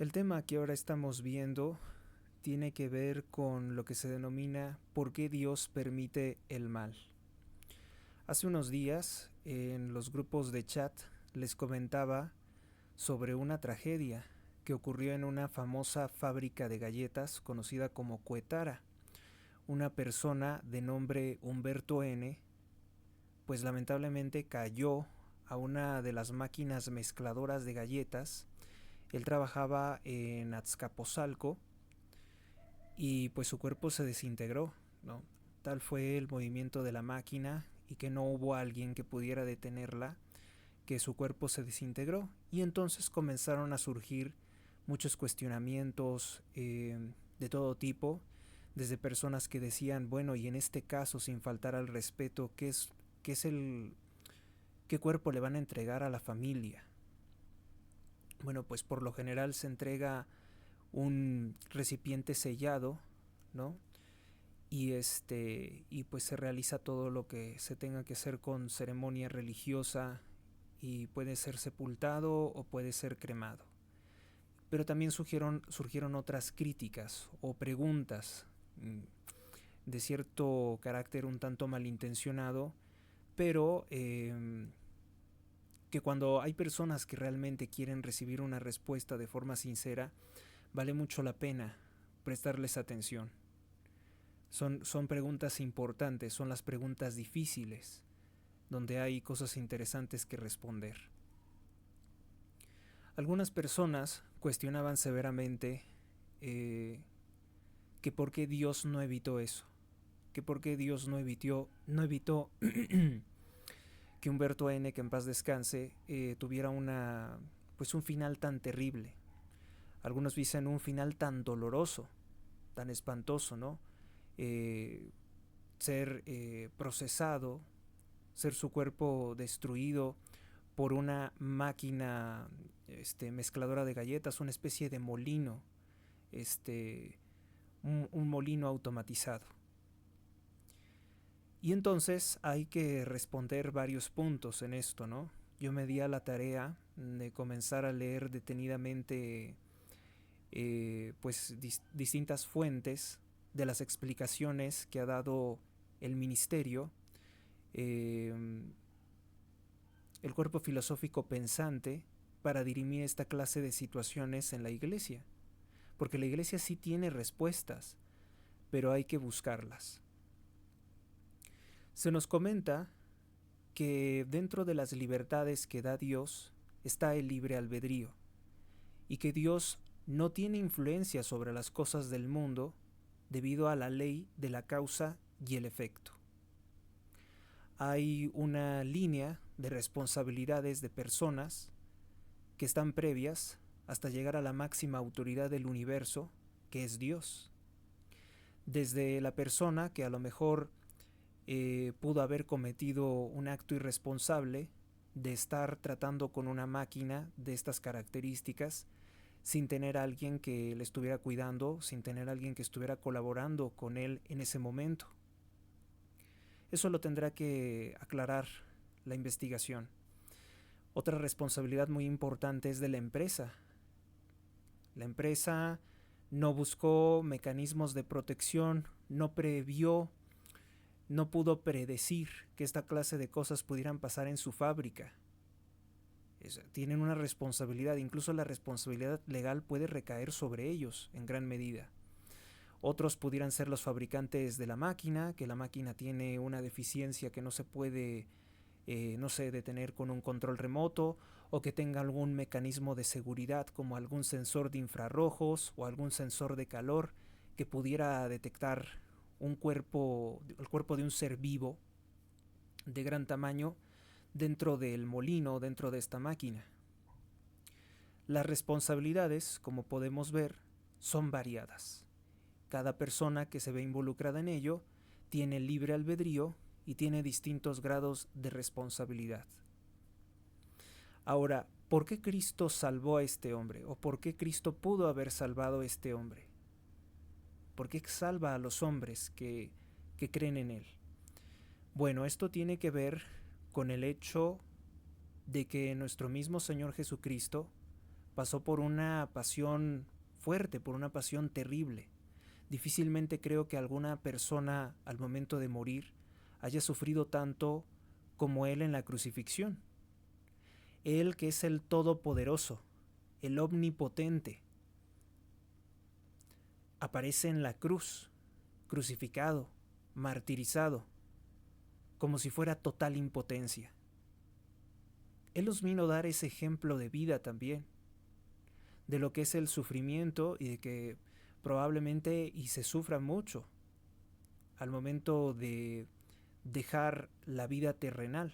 El tema que ahora estamos viendo tiene que ver con lo que se denomina ¿por qué Dios permite el mal? Hace unos días en los grupos de chat les comentaba sobre una tragedia que ocurrió en una famosa fábrica de galletas conocida como Cuetara. Una persona de nombre Humberto N, pues lamentablemente cayó a una de las máquinas mezcladoras de galletas. Él trabajaba en Azcapotzalco y pues su cuerpo se desintegró, ¿no? Tal fue el movimiento de la máquina y que no hubo alguien que pudiera detenerla, que su cuerpo se desintegró y entonces comenzaron a surgir muchos cuestionamientos de todo tipo, desde personas que decían, bueno, y en este caso, sin faltar al respeto, qué es qué cuerpo le van a entregar a la familia? Bueno, pues por lo general se entrega un recipiente sellado, ¿no? Y pues se realiza todo lo que se tenga que hacer con ceremonia religiosa y puede ser sepultado o puede ser cremado. Pero también surgieron otras críticas o preguntas de cierto carácter un tanto malintencionado, pero que cuando hay personas que realmente quieren recibir una respuesta de forma sincera, vale mucho la pena prestarles atención. Son preguntas importantes, son las preguntas difíciles, donde hay cosas interesantes que responder. Algunas personas cuestionaban severamente que por qué Dios no evitó eso, que por qué Dios no evitó que Humberto N, que en paz descanse, tuviera pues un final tan terrible. Algunos dicen un final tan doloroso, tan espantoso, ¿no? Eh, Ser procesado, ser su cuerpo destruido por una máquina mezcladora de galletas, una especie de molino, este, un molino automatizado. Y entonces hay que responder varios puntos en esto, ¿no? Yo me di a la tarea de comenzar a leer detenidamente pues distintas fuentes de las explicaciones que ha dado el ministerio, eh, el cuerpo filosófico pensante, para dirimir esta clase de situaciones en la iglesia. Porque la iglesia sí tiene respuestas, pero hay que buscarlas. Se nos comenta que dentro de las libertades que da Dios está el libre albedrío y que Dios no tiene influencia sobre las cosas del mundo debido a la ley de la causa y el efecto. Hay una línea de responsabilidades de personas que están previas hasta llegar a la máxima autoridad del universo, que es Dios. Desde la persona que a lo mejor pudo haber cometido un acto irresponsable de estar tratando con una máquina de estas características sin tener a alguien que le estuviera cuidando, sin tener a alguien que estuviera colaborando con él en ese momento. Eso lo tendrá que aclarar la investigación. Otra responsabilidad muy importante es de la empresa. La empresa no buscó mecanismos de protección, no previó, no pudo predecir que esta clase de cosas pudieran pasar en su fábrica. Tienen una responsabilidad, incluso la responsabilidad legal puede recaer sobre ellos en gran medida. Otros pudieran ser los fabricantes de la máquina, que la máquina tiene una deficiencia que no se puede, no sé, detener con un control remoto, o que tenga algún mecanismo de seguridad como algún sensor de infrarrojos o algún sensor de calor que pudiera detectar el cuerpo de un ser vivo de gran tamaño dentro del molino, dentro de esta máquina. Las responsabilidades, como podemos ver, son variadas. Cada persona que se ve involucrada en ello tiene libre albedrío y tiene distintos grados de responsabilidad. Ahora, ¿por qué Cristo salvó a este hombre? ¿O por qué Cristo pudo haber salvado a este hombre? ¿Por qué salva a los hombres que creen en Él? Bueno, esto tiene que ver con el hecho de que nuestro mismo Señor Jesucristo pasó por una pasión fuerte, por una pasión terrible. Difícilmente creo que alguna persona al momento de morir haya sufrido tanto como él en la crucifixión. Él, que es el Todopoderoso, el Omnipotente, aparece en la cruz, crucificado, martirizado, como si fuera total impotencia. Él nos vino a dar ese ejemplo de vida también, de lo que es el sufrimiento y de que probablemente y se sufra mucho al momento de dejar la vida terrenal.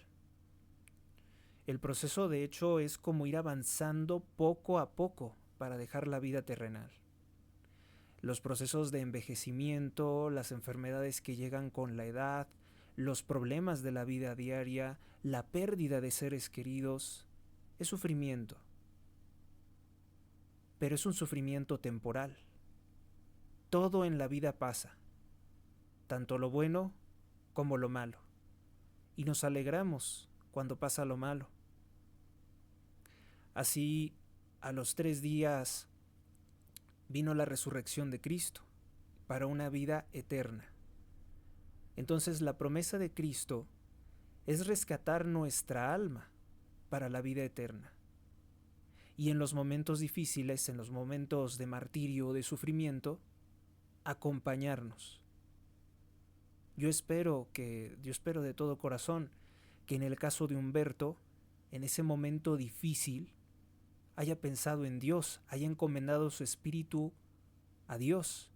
El proceso, de hecho, es como ir avanzando poco a poco para dejar la vida terrenal. Los procesos de envejecimiento, las enfermedades que llegan con la edad, los problemas de la vida diaria, la pérdida de seres queridos, es sufrimiento. Pero es un sufrimiento temporal. Todo en la vida pasa, tanto lo bueno como lo malo. Y nos alegramos cuando pasa lo malo. Así, a los 3 días vino la resurrección de Cristo para una vida eterna. Entonces la promesa de Cristo es rescatar nuestra alma para la vida eterna. Y en los momentos difíciles, en los momentos de martirio o de sufrimiento, acompañarnos. Yo espero de todo corazón que en el caso de Humberto, en ese momento difícil, haya pensado en Dios, haya encomendado su espíritu a Dios,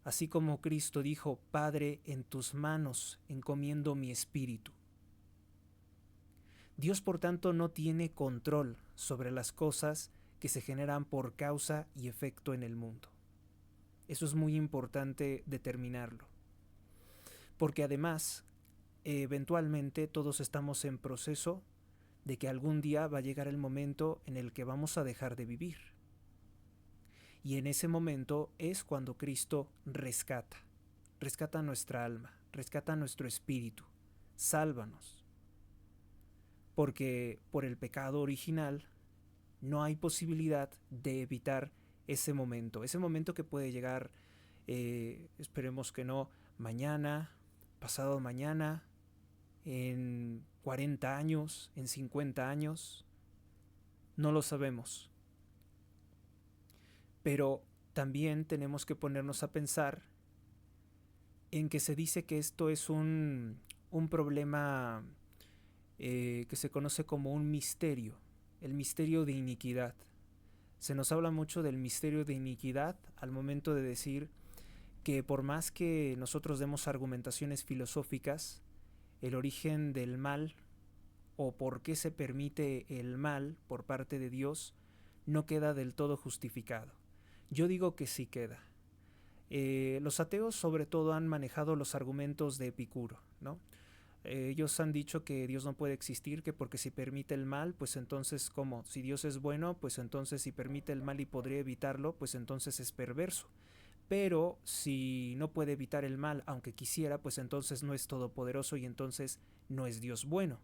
así como Cristo dijo: Padre, en tus manos encomiendo mi espíritu. Dios, por tanto, no tiene control sobre las cosas que se generan por causa y efecto en el mundo. Eso es muy importante determinarlo, porque además, eventualmente todos estamos en proceso de que algún día va a llegar el momento en el que vamos a dejar de vivir. Y en ese momento es cuando Cristo rescata nuestra alma, rescata nuestro espíritu, sálvanos. Porque por el pecado original no hay posibilidad de evitar ese momento que puede llegar, esperemos que no, mañana, pasado mañana, en 40 años, en 50 años, no lo sabemos. Pero también tenemos que ponernos a pensar en que se dice que esto es un problema que se conoce como un misterio, el misterio de iniquidad. Se nos habla mucho del misterio de iniquidad al momento de decir que por más que nosotros demos argumentaciones filosóficas, el origen del mal o por qué se permite el mal por parte de Dios no queda del todo justificado. Yo digo que sí queda. Los ateos sobre todo han manejado los argumentos de Epicuro, ¿no? Ellos han dicho que Dios no puede existir, que porque si permite el mal, pues entonces, ¿cómo? Si Dios es bueno, pues entonces si permite el mal y podría evitarlo, pues entonces es perverso. Pero si no puede evitar el mal, aunque quisiera, pues entonces no es todopoderoso y entonces no es Dios bueno,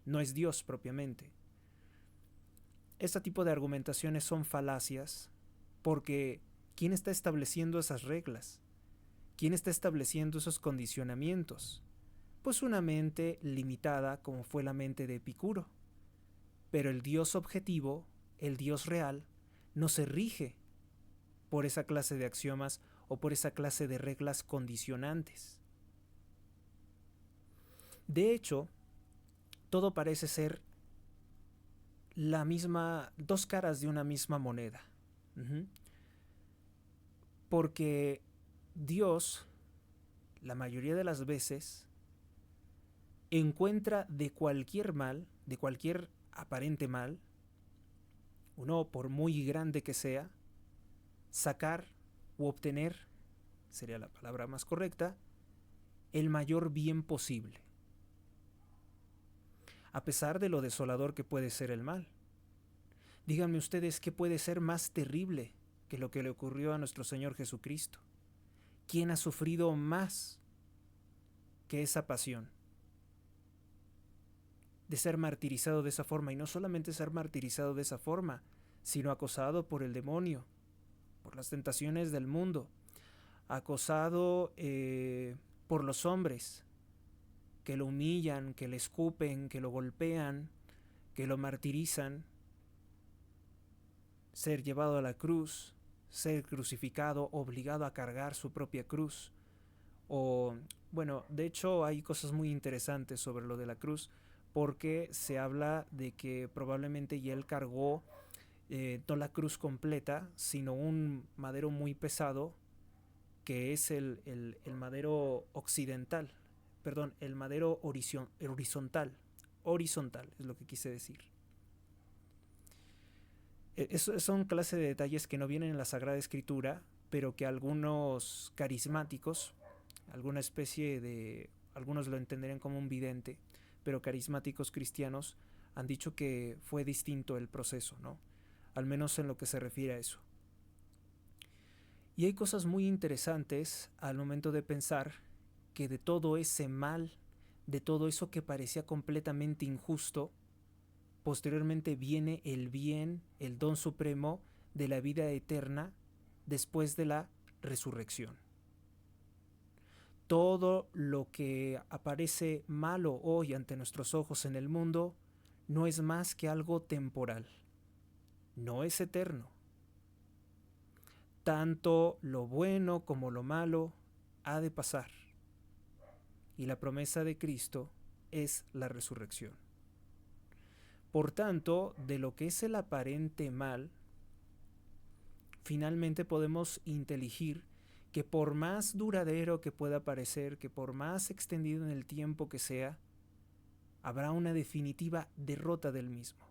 no es Dios propiamente. Este tipo de argumentaciones son falacias porque ¿quién está estableciendo esas reglas? ¿Quién está estableciendo esos condicionamientos? Pues una mente limitada como fue la mente de Epicuro. Pero el Dios objetivo, el Dios real, no se rige por esa clase de axiomas o por esa clase de reglas condicionantes. De hecho, todo parece ser dos caras de una misma moneda. Porque Dios, la mayoría de las veces, encuentra de cualquier mal, de cualquier aparente mal, uno por muy grande que sea, sacar u obtener, sería la palabra más correcta, el mayor bien posible, a pesar de lo desolador que puede ser el mal. Díganme ustedes qué puede ser más terrible que lo que le ocurrió a nuestro Señor Jesucristo. ¿Quién ha sufrido más que esa pasión de ser martirizado de esa forma? Y no solamente ser martirizado de esa forma, sino acosado por el demonio, por las tentaciones del mundo, acosado por los hombres que lo humillan, que le escupen, que lo golpean, que lo martirizan, ser llevado a la cruz, ser crucificado, obligado a cargar su propia cruz. O, bueno, de hecho hay cosas muy interesantes sobre lo de la cruz, porque se habla de que probablemente ya él cargó no la cruz completa, sino un madero muy pesado, que es el madero occidental, perdón, el madero horizontal es lo que quise decir. Son clase de detalles que no vienen en la Sagrada Escritura, pero que algunos carismáticos, alguna especie de, algunos lo entenderían como un vidente, pero carismáticos cristianos han dicho que fue distinto el proceso, ¿no? Al menos en lo que se refiere a eso. Y hay cosas muy interesantes al momento de pensar que de todo ese mal, de todo eso que parecía completamente injusto, posteriormente viene el bien, el don supremo de la vida eterna después de la resurrección. Todo lo que aparece malo hoy ante nuestros ojos en el mundo no es más que algo temporal, no es eterno. Tanto lo bueno como lo malo ha de pasar. Y la promesa de Cristo es la resurrección. Por tanto, de lo que es el aparente mal, finalmente podemos inteligir que por más duradero que pueda parecer, que por más extendido en el tiempo que sea, habrá una definitiva derrota del mismo.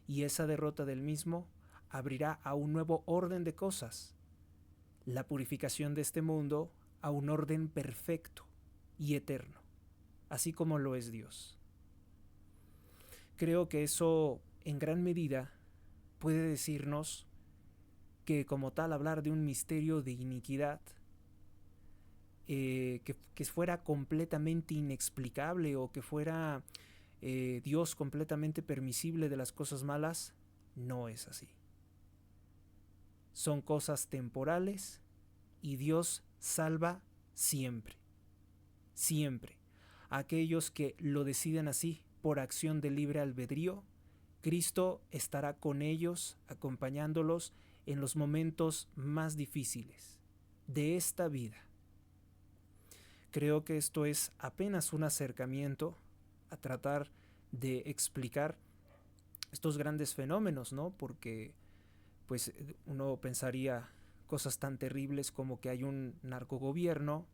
Y esa derrota del mismo abrirá a un nuevo orden de cosas, la purificación de este mundo a un orden perfecto y eterno, así como lo es Dios. Creo que eso en gran medida puede decirnos que como tal hablar de un misterio de iniquidad que fuera completamente inexplicable o que fuera Dios completamente permisible de las cosas malas, no es así. Son cosas temporales y Dios salva siempre, siempre. Aquellos que lo deciden así por acción de libre albedrío, Cristo estará con ellos, acompañándolos en los momentos más difíciles de esta vida. Creo que esto es apenas un acercamiento a tratar de explicar estos grandes fenómenos, ¿no? Porque pues uno pensaría cosas tan terribles como que hay un narcogobierno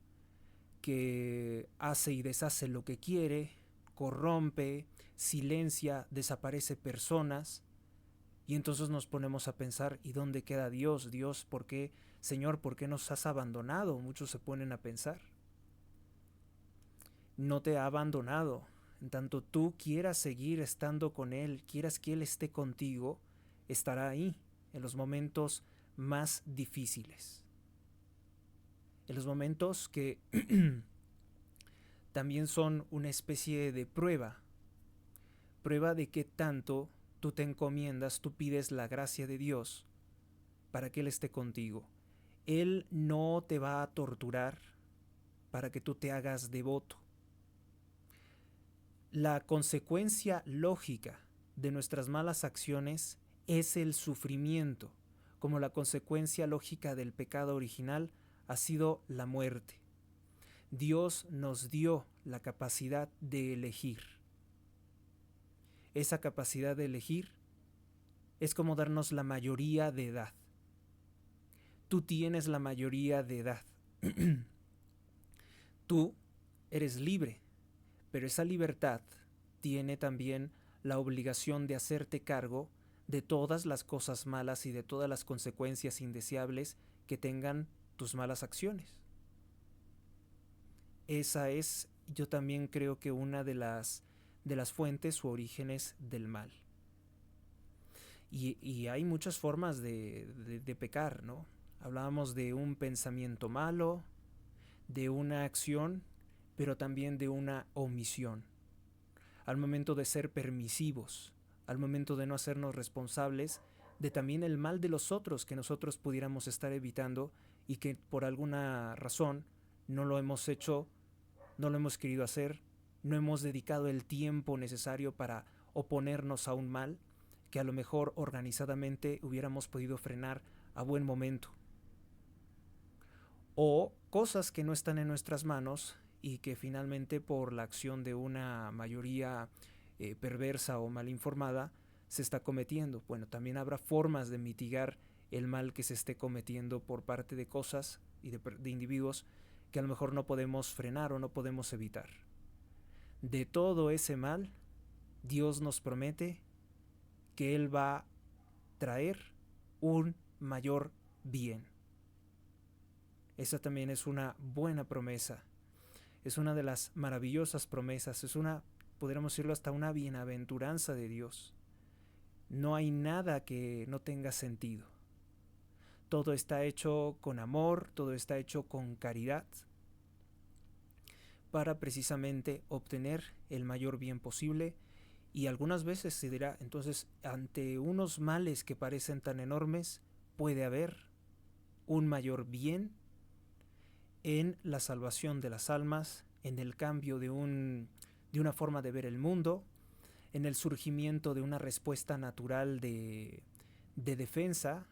que hace y deshace lo que quiere, corrompe, silencia, desaparece personas, y entonces nos ponemos a pensar, ¿y dónde queda Dios? Dios, ¿por qué? Señor, ¿por qué nos has abandonado? Muchos se ponen a pensar. No te ha abandonado. En tanto tú quieras seguir estando con Él, quieras que Él esté contigo, estará ahí, en los momentos más difíciles. En los momentos que también son una especie de prueba de qué tanto tú te encomiendas, tú pides la gracia de Dios para que Él esté contigo. Él no te va a torturar para que tú te hagas devoto. La consecuencia lógica de nuestras malas acciones es el sufrimiento, como la consecuencia lógica del pecado original ha sido la muerte. Dios nos dio la capacidad de elegir. Esa capacidad de elegir es como darnos la mayoría de edad. Tú tienes la mayoría de edad. Tú eres libre, pero esa libertad tiene también la obligación de hacerte cargo de todas las cosas malas y de todas las consecuencias indeseables que tengan tus malas acciones. Esa es, yo también creo que una de las fuentes u orígenes del mal. Y hay muchas formas de pecar, ¿no? Hablábamos de un pensamiento malo, de una acción, pero también de una omisión. Al momento de ser permisivos, al momento de no hacernos responsables de también el mal de los otros que nosotros pudiéramos estar evitando y que por alguna razón no lo hemos hecho, no lo hemos querido hacer, no hemos dedicado el tiempo necesario para oponernos a un mal que a lo mejor organizadamente hubiéramos podido frenar a buen momento. O cosas que no están en nuestras manos y que finalmente por la acción de una mayoría perversa o mal informada se está cometiendo. Bueno, también habrá formas de mitigar el mal que se esté cometiendo por parte de cosas y de individuos que a lo mejor no podemos frenar o no podemos evitar. De todo ese mal, Dios nos promete que Él va a traer un mayor bien. Esa también es una buena promesa. Es una de las maravillosas promesas. Es una, podríamos decirlo, hasta una bienaventuranza de Dios. No hay nada que no tenga sentido. Todo está hecho con amor, todo está hecho con caridad, para precisamente obtener el mayor bien posible. Y algunas veces se dirá, entonces, ante unos males que parecen tan enormes, puede haber un mayor bien en la salvación de las almas, en el cambio de una forma de ver el mundo, en el surgimiento de una respuesta natural de defensa.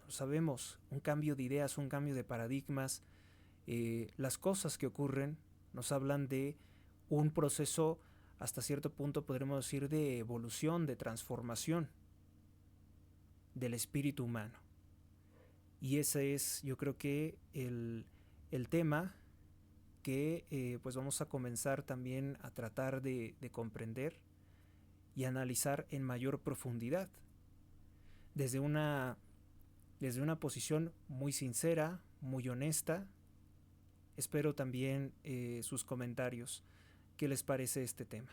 Sabemos, un cambio de ideas, un cambio de paradigmas. Las cosas que ocurren nos hablan de un proceso, hasta cierto punto podremos decir, de evolución, de transformación del espíritu humano. Y ese es, yo creo que el tema que pues vamos a comenzar también a tratar de comprender y analizar en mayor profundidad, desde una posición muy sincera, muy honesta. Espero también sus comentarios. ¿Qué les parece este tema?